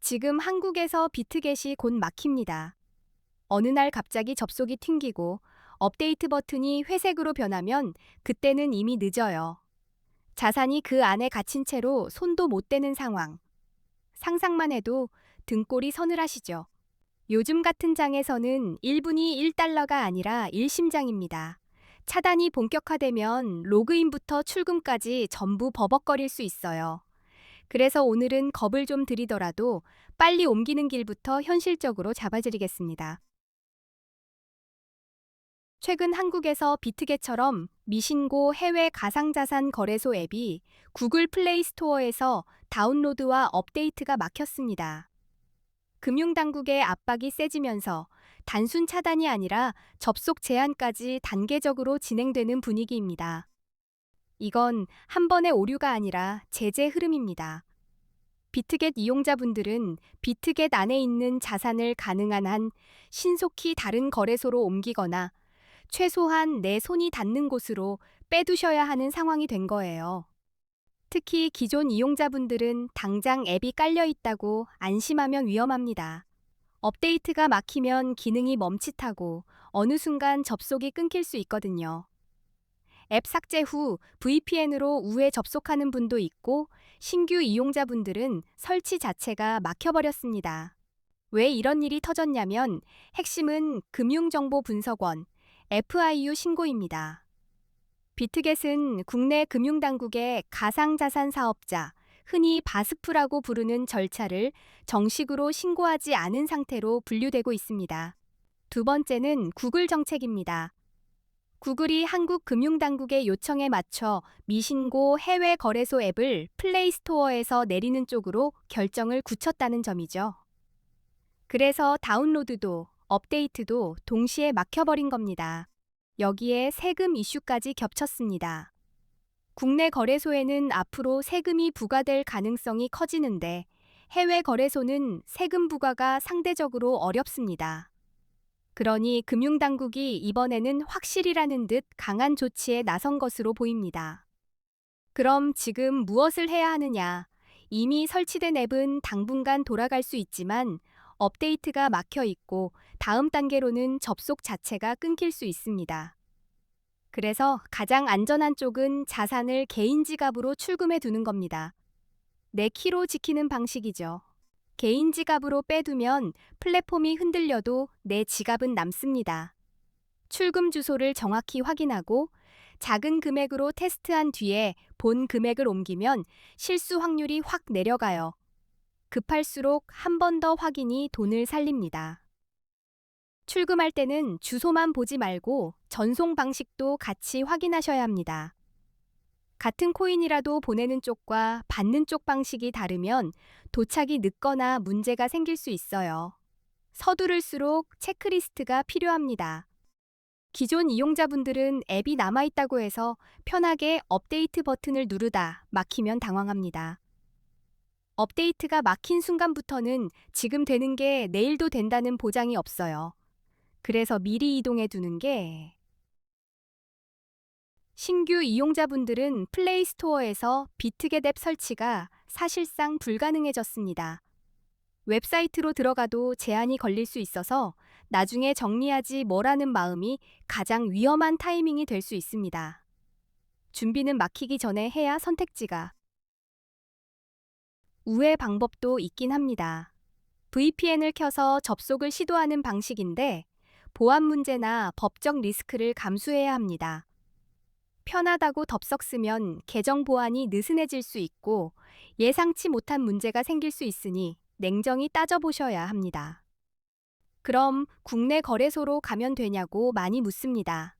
지금 한국에서 비트겟이 곧 막힙니다. 어느 날 갑자기 접속이 튕기고 업데이트 버튼이 회색으로 변하면 그때는 이미 늦어요. 자산이 그 안에 갇힌 채로 손도 못 대는 상황. 상상만 해도 등골이 서늘하시죠. 요즘 같은 장에서는 1분이 1달러가 아니라 일심장입니다. 차단이 본격화되면 로그인부터 출금까지 전부 버벅거릴 수 있어요. 그래서 오늘은 겁을 좀 들이더라도 빨리 옮기는 길부터 현실적으로 잡아드리겠습니다. 최근 한국에서 비트겟처럼 미신고 해외 가상자산 거래소 앱이 구글 플레이 스토어에서 다운로드와 업데이트가 막혔습니다. 금융당국의 압박이 세지면서 단순 차단이 아니라 접속 제한까지 단계적으로 진행되는 분위기입니다. 이건 한 번의 오류가 아니라 제재 흐름입니다. 비트겟 이용자분들은 비트겟 안에 있는 자산을 가능한 한 신속히 다른 거래소로 옮기거나 최소한 내 손이 닿는 곳으로 빼두셔야 하는 상황이 된 거예요. 특히 기존 이용자분들은 당장 앱이 깔려 있다고 안심하면 위험합니다. 업데이트가 막히면 기능이 멈칫하고 어느 순간 접속이 끊길 수 있거든요. 앱 삭제 후 VPN으로 우회 접속하는 분도 있고 신규 이용자분들은 설치 자체가 막혀버렸습니다. 왜 이런 일이 터졌냐면 핵심은 금융정보분석원 FIU 신고입니다. 비트겟은 국내 금융당국의 가상자산 사업자, 흔히 바스프라고 부르는 절차를 정식으로 신고하지 않은 상태로 분류되고 있습니다. 두 번째는 구글 정책입니다. 구글이 한국 금융당국의 요청에 맞춰 미신고 해외 거래소 앱을 플레이스토어에서 내리는 쪽으로 결정을 굳혔다는 점이죠. 그래서 다운로드도 업데이트도 동시에 막혀버린 겁니다. 여기에 세금 이슈까지 겹쳤습니다. 국내 거래소에는 앞으로 세금이 부과될 가능성이 커지는데 해외 거래소는 세금 부과가 상대적으로 어렵습니다. 그러니 금융당국이 이번에는 확실이라는 듯 강한 조치에 나선 것으로 보입니다. 그럼 지금 무엇을 해야 하느냐? 이미 설치된 앱은 당분간 돌아갈 수 있지만 업데이트가 막혀 있고 다음 단계로는 접속 자체가 끊길 수 있습니다. 그래서 가장 안전한 쪽은 자산을 개인 지갑으로 출금해 두는 겁니다. 내 키로 지키는 방식이죠. 개인 지갑으로 빼두면 플랫폼이 흔들려도 내 지갑은 남습니다. 출금 주소를 정확히 확인하고 작은 금액으로 테스트한 뒤에 본 금액을 옮기면 실수 확률이 확 내려가요. 급할수록 한 번 더 확인이 돈을 살립니다. 출금할 때는 주소만 보지 말고 전송 방식도 같이 확인하셔야 합니다. 같은 코인이라도 보내는 쪽과 받는 쪽 방식이 다르면 도착이 늦거나 문제가 생길 수 있어요. 서두를수록 체크리스트가 필요합니다. 기존 이용자분들은 앱이 남아있다고 해서 편하게 업데이트 버튼을 누르다 막히면 당황합니다. 업데이트가 막힌 순간부터는 지금 되는 게 내일도 된다는 보장이 없어요. 그래서 미리 이동해 두는 게 신규 이용자분들은 플레이스토어에서 비트겟 앱 설치가 사실상 불가능해졌습니다. 웹사이트로 들어가도 제한이 걸릴 수 있어서 나중에 정리하지 뭐라는 마음이 가장 위험한 타이밍이 될 수 있습니다. 준비는 막히기 전에 해야 선택지가. 우회 방법도 있긴 합니다. VPN을 켜서 접속을 시도하는 방식인데 보안 문제나 법적 리스크를 감수해야 합니다. 편하다고 덥석 쓰면 계정 보안이 느슨해질 수 있고 예상치 못한 문제가 생길 수 있으니 냉정히 따져보셔야 합니다. 그럼 국내 거래소로 가면 되냐고 많이 묻습니다.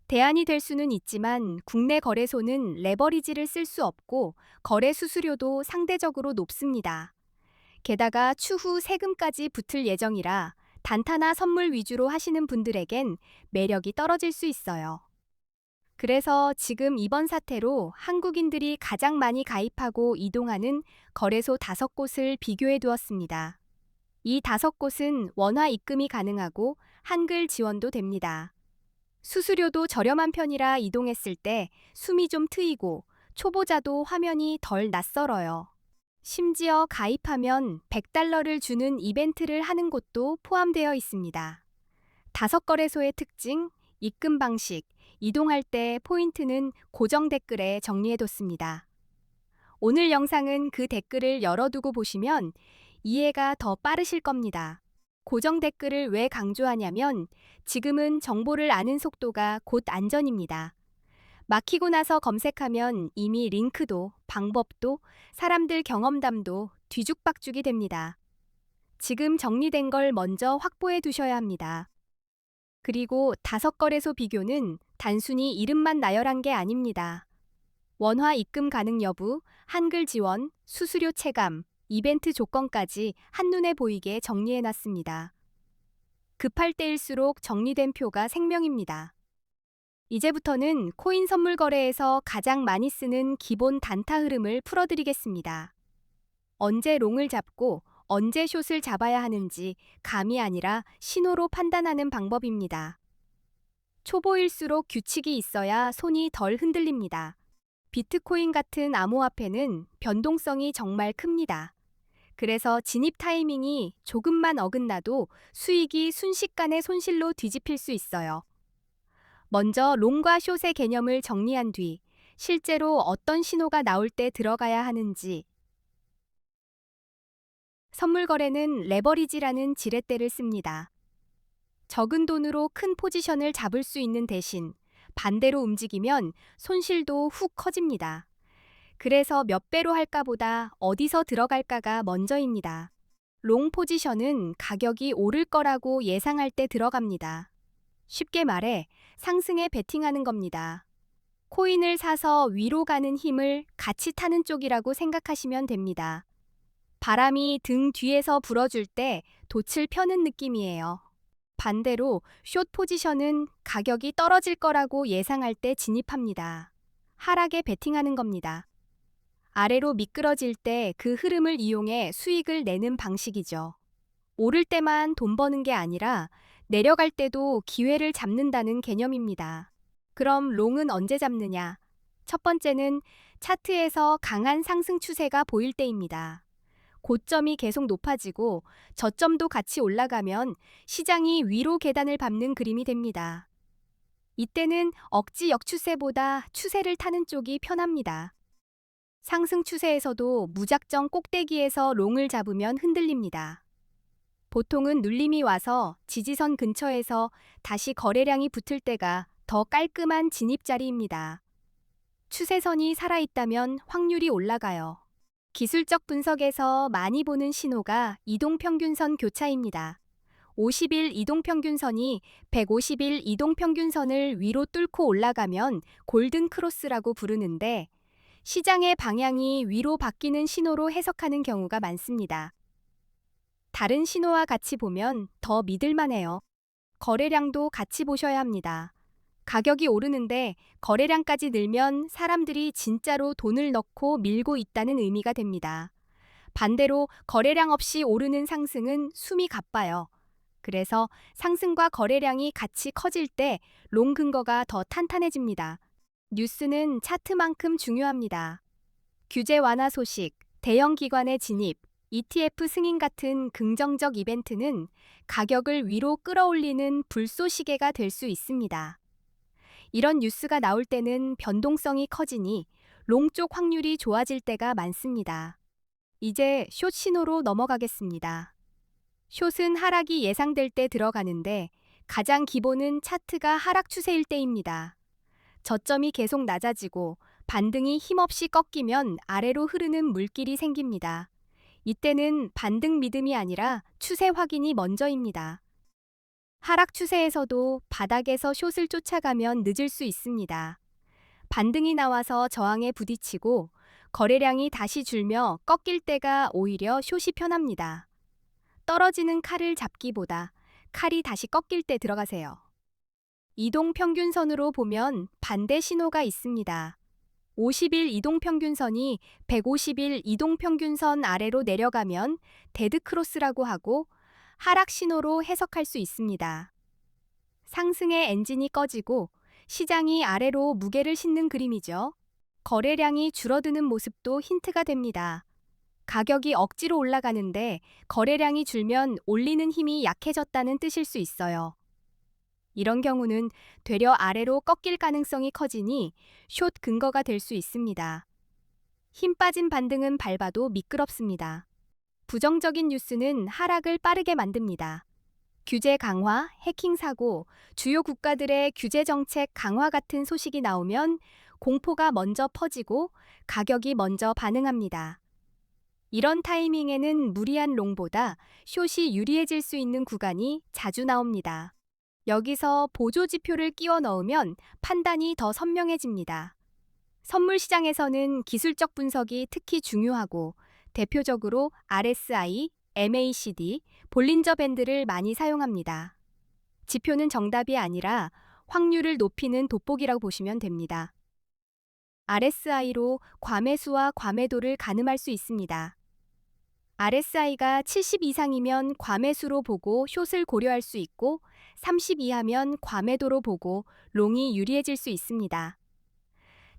대안이 될 수는 있지만 국내 거래소는 레버리지를 쓸 수 없고 거래 수수료도 상대적으로 높습니다. 게다가 추후 세금까지 붙을 예정이라 단타나 선물 위주로 하시는 분들에겐 매력이 떨어질 수 있어요. 그래서 지금 이번 사태로 한국인들이 가장 많이 가입하고 이동하는 거래소 5곳을 비교해 두었습니다. 이 5곳은 원화 입금이 가능하고 한글 지원도 됩니다. 수수료도 저렴한 편이라 이동했을 때 숨이 좀 트이고 초보자도 화면이 덜 낯설어요. 심지어 가입하면 $100를 주는 이벤트를 하는 곳도 포함되어 있습니다. 5거래소의 특징, 입금 방식, 이동할 때 포인트는 고정 댓글에 정리해뒀습니다. 오늘 영상은 그 댓글을 열어두고 보시면 이해가 더 빠르실 겁니다. 고정 댓글을 왜 강조하냐면 지금은 정보를 아는 속도가 곧 안전입니다. 막히고 나서 검색하면 이미 링크도, 방법도, 사람들 경험담도 뒤죽박죽이 됩니다. 지금 정리된 걸 먼저 확보해 두셔야 합니다. 그리고 5거래소 비교는 단순히 이름만 나열한 게 아닙니다. 원화 입금 가능 여부, 한글 지원, 수수료 체감, 이벤트 조건까지 한눈에 보이게 정리해 놨습니다. 급할 때일수록 정리된 표가 생명입니다. 이제부터는 코인 선물 거래에서 가장 많이 쓰는 기본 단타 흐름을 풀어드리겠습니다. 언제 롱을 잡고 언제 숏을 잡아야 하는지 감이 아니라 신호로 판단하는 방법입니다. 초보일수록 규칙이 있어야 손이 덜 흔들립니다. 비트코인 같은 암호화폐는 변동성이 정말 큽니다. 그래서 진입 타이밍이 조금만 어긋나도 수익이 순식간에 손실로 뒤집힐 수 있어요. 먼저 롱과 숏의 개념을 정리한 뒤 실제로 어떤 신호가 나올 때 들어가야 하는지. 선물 거래는 레버리지라는 지렛대를 씁니다. 적은 돈으로 큰 포지션을 잡을 수 있는 대신 반대로 움직이면 손실도 훅 커집니다. 그래서 몇 배로 할까보다 어디서 들어갈까가 먼저입니다. 롱 포지션은 가격이 오를 거라고 예상할 때 들어갑니다. 쉽게 말해 상승에 베팅하는 겁니다. 코인을 사서 위로 가는 힘을 같이 타는 쪽이라고 생각하시면 됩니다. 바람이 등 뒤에서 불어줄 때 돛을 펴는 느낌이에요. 반대로 숏 포지션은 가격이 떨어질 거라고 예상할 때 진입합니다. 하락에 베팅하는 겁니다. 아래로 미끄러질 때 그 흐름을 이용해 수익을 내는 방식이죠. 오를 때만 돈 버는 게 아니라 내려갈 때도 기회를 잡는다는 개념입니다. 그럼 롱은 언제 잡느냐? 첫 번째는 차트에서 강한 상승 추세가 보일 때입니다. 고점이 계속 높아지고 저점도 같이 올라가면 시장이 위로 계단을 밟는 그림이 됩니다. 이때는 억지 역추세보다 추세를 타는 쪽이 편합니다. 상승 추세에서도 무작정 꼭대기에서 롱을 잡으면 흔들립니다. 보통은 눌림이 와서 지지선 근처에서 다시 거래량이 붙을 때가 더 깔끔한 진입 자리입니다. 추세선이 살아있다면 확률이 올라가요. 기술적 분석에서 많이 보는 신호가 이동평균선 교차입니다. 50일 이동평균선이 150일 이동평균선을 위로 뚫고 올라가면 골든 크로스라고 부르는데 시장의 방향이 위로 바뀌는 신호로 해석하는 경우가 많습니다. 다른 신호와 같이 보면 더 믿을만해요. 거래량도 같이 보셔야 합니다. 가격이 오르는데 거래량까지 늘면 사람들이 진짜로 돈을 넣고 밀고 있다는 의미가 됩니다. 반대로 거래량 없이 오르는 상승은 숨이 가빠요. 그래서 상승과 거래량이 같이 커질 때 롱 근거가 더 탄탄해집니다. 뉴스는 차트만큼 중요합니다. 규제 완화 소식, 대형 기관의 진입, ETF 승인 같은 긍정적 이벤트는 가격을 위로 끌어올리는 불쏘시개가 될 수 있습니다. 이런 뉴스가 나올 때는 변동성이 커지니 롱 쪽 확률이 좋아질 때가 많습니다. 이제 숏 신호로 넘어가겠습니다. 숏은 하락이 예상될 때 들어가는데 가장 기본은 차트가 하락 추세일 때입니다. 저점이 계속 낮아지고 반등이 힘없이 꺾이면 아래로 흐르는 물길이 생깁니다. 이때는 반등 믿음이 아니라 추세 확인이 먼저입니다. 하락 추세에서도 바닥에서 숏을 쫓아가면 늦을 수 있습니다. 반등이 나와서 저항에 부딪히고 거래량이 다시 줄며 꺾일 때가 오히려 숏이 편합니다. 떨어지는 칼을 잡기보다 칼이 다시 꺾일 때 들어가세요. 이동평균선으로 보면 반대 신호가 있습니다. 50일 이동평균선이 150일 이동평균선 아래로 내려가면 데드크로스라고 하고 하락 신호로 해석할 수 있습니다. 상승의 엔진이 꺼지고 시장이 아래로 무게를 싣는 그림이죠. 거래량이 줄어드는 모습도 힌트가 됩니다. 가격이 억지로 올라가는데 거래량이 줄면 올리는 힘이 약해졌다는 뜻일 수 있어요. 이런 경우는 되려 아래로 꺾일 가능성이 커지니 숏 근거가 될 수 있습니다. 힘 빠진 반등은 밟아도 미끄럽습니다. 부정적인 뉴스는 하락을 빠르게 만듭니다. 규제 강화, 해킹 사고, 주요 국가들의 규제 정책 강화 같은 소식이 나오면 공포가 먼저 퍼지고 가격이 먼저 반응합니다. 이런 타이밍에는 무리한 롱보다 숏이 유리해질 수 있는 구간이 자주 나옵니다. 여기서 보조 지표를 끼워 넣으면 판단이 더 선명해집니다. 선물 시장에서는 기술적 분석이 특히 중요하고 대표적으로 RSI, MACD, 볼린저 밴드를 많이 사용합니다. 지표는 정답이 아니라 확률을 높이는 돋보기라고 보시면 됩니다. RSI로 과매수와 과매도를 가늠할 수 있습니다. RSI가 70 이상이면 과매수로 보고 숏을 고려할 수 있고 30 이하면 과매도로 보고 롱이 유리해질 수 있습니다.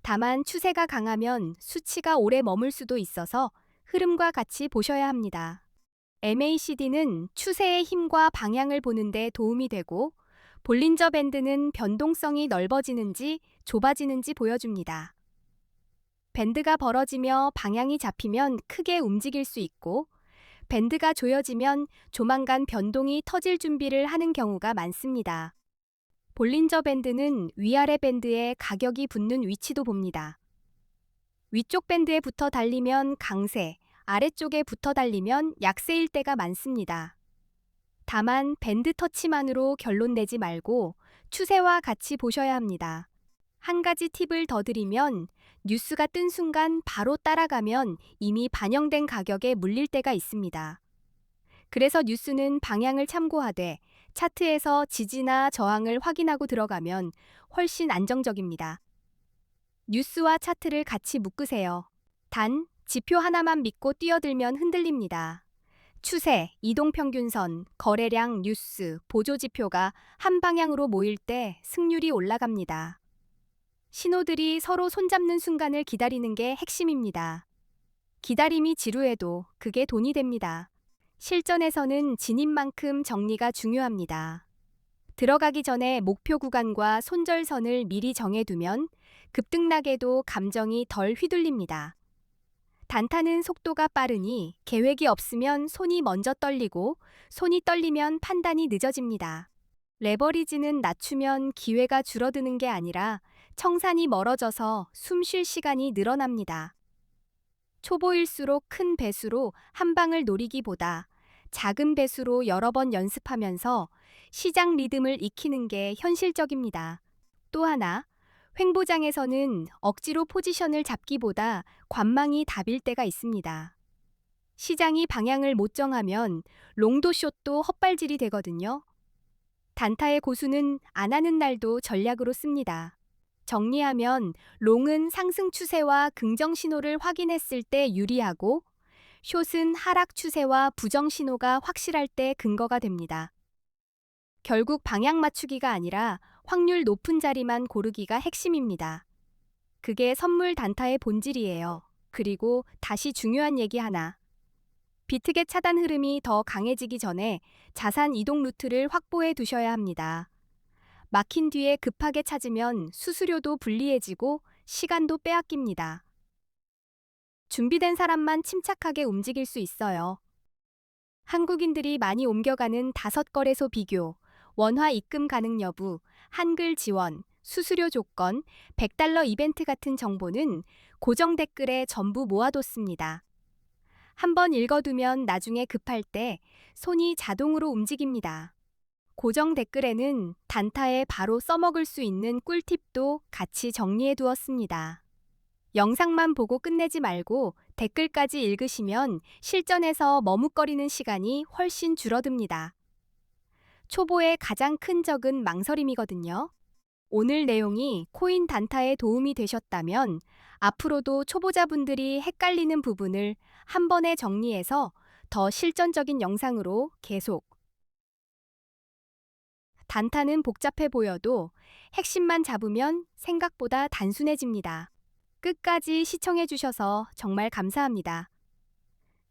다만 추세가 강하면 수치가 오래 머물 수도 있어서 흐름과 같이 보셔야 합니다. MACD는 추세의 힘과 방향을 보는 데 도움이 되고 볼린저 밴드는 변동성이 넓어지는지 좁아지는지 보여줍니다. 밴드가 벌어지며 방향이 잡히면 크게 움직일 수 있고 밴드가 조여지면 조만간 변동이 터질 준비를 하는 경우가 많습니다. 볼린저 밴드는 위아래 밴드에 가격이 붙는 위치도 봅니다. 위쪽 밴드에 붙어 달리면 강세, 아래쪽에 붙어 달리면 약세일 때가 많습니다. 다만 밴드 터치만으로 결론 내지 말고 추세와 같이 보셔야 합니다. 한 가지 팁을 더 드리면 뉴스가 뜬 순간 바로 따라가면 이미 반영된 가격에 물릴 때가 있습니다. 그래서 뉴스는 방향을 참고하되 차트에서 지지나 저항을 확인하고 들어가면 훨씬 안정적입니다. 뉴스와 차트를 같이 묶으세요. 단, 지표 하나만 믿고 뛰어들면 흔들립니다. 추세, 이동평균선, 거래량, 뉴스, 보조지표가 한 방향으로 모일 때 승률이 올라갑니다. 신호들이 서로 손잡는 순간을 기다리는 게 핵심입니다. 기다림이 지루해도 그게 돈이 됩니다. 실전에서는 진입만큼 정리가 중요합니다. 들어가기 전에 목표 구간과 손절선을 미리 정해두면 급등락에도 감정이 덜 휘둘립니다. 단타는 속도가 빠르니 계획이 없으면 손이 먼저 떨리고 손이 떨리면 판단이 늦어집니다. 레버리지는 낮추면 기회가 줄어드는 게 아니라 청산이 멀어져서 숨 쉴 시간이 늘어납니다. 초보일수록 큰 배수로 한 방을 노리기보다 작은 배수로 여러 번 연습하면서 시장 리듬을 익히는 게 현실적입니다. 또 하나, 횡보장에서는 억지로 포지션을 잡기보다 관망이 답일 때가 있습니다. 시장이 방향을 못 정하면 롱도 숏도 헛발질이 되거든요. 단타의 고수는 안 하는 날도 전략으로 씁니다. 정리하면 롱은 상승 추세와 긍정 신호를 확인했을 때 유리하고 숏은 하락 추세와 부정 신호가 확실할 때 근거가 됩니다. 결국 방향 맞추기가 아니라 확률 높은 자리만 고르기가 핵심입니다. 그게 선물 단타의 본질이에요. 그리고 다시 중요한 얘기 하나. 비트겟 차단 흐름이 더 강해지기 전에 자산 이동 루트를 확보해 두셔야 합니다. 막힌 뒤에 급하게 찾으면 수수료도 불리해지고 시간도 빼앗깁니다. 준비된 사람만 침착하게 움직일 수 있어요. 한국인들이 많이 옮겨가는 5거래소 비교, 원화 입금 가능 여부, 한글 지원, 수수료 조건, $100 이벤트 같은 정보는 고정 댓글에 전부 모아뒀습니다. 한번 읽어두면 나중에 급할 때 손이 자동으로 움직입니다. 고정 댓글에는 단타에 바로 써먹을 수 있는 꿀팁도 같이 정리해 두었습니다. 영상만 보고 끝내지 말고 댓글까지 읽으시면 실전에서 머뭇거리는 시간이 훨씬 줄어듭니다. 초보의 가장 큰 적은 망설임이거든요. 오늘 내용이 코인 단타에 도움이 되셨다면 앞으로도 초보자분들이 헷갈리는 부분을 한 번에 정리해서 더 실전적인 영상으로 계속. 단타는 복잡해 보여도 핵심만 잡으면 생각보다 단순해집니다. 끝까지 시청해 주셔서 정말 감사합니다.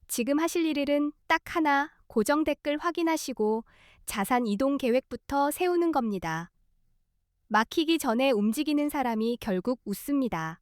지금 하실 일은 딱 하나, 고정 댓글 확인하시고 자산 이동 계획부터 세우는 겁니다. 막히기 전에 움직이는 사람이 결국 웃습니다.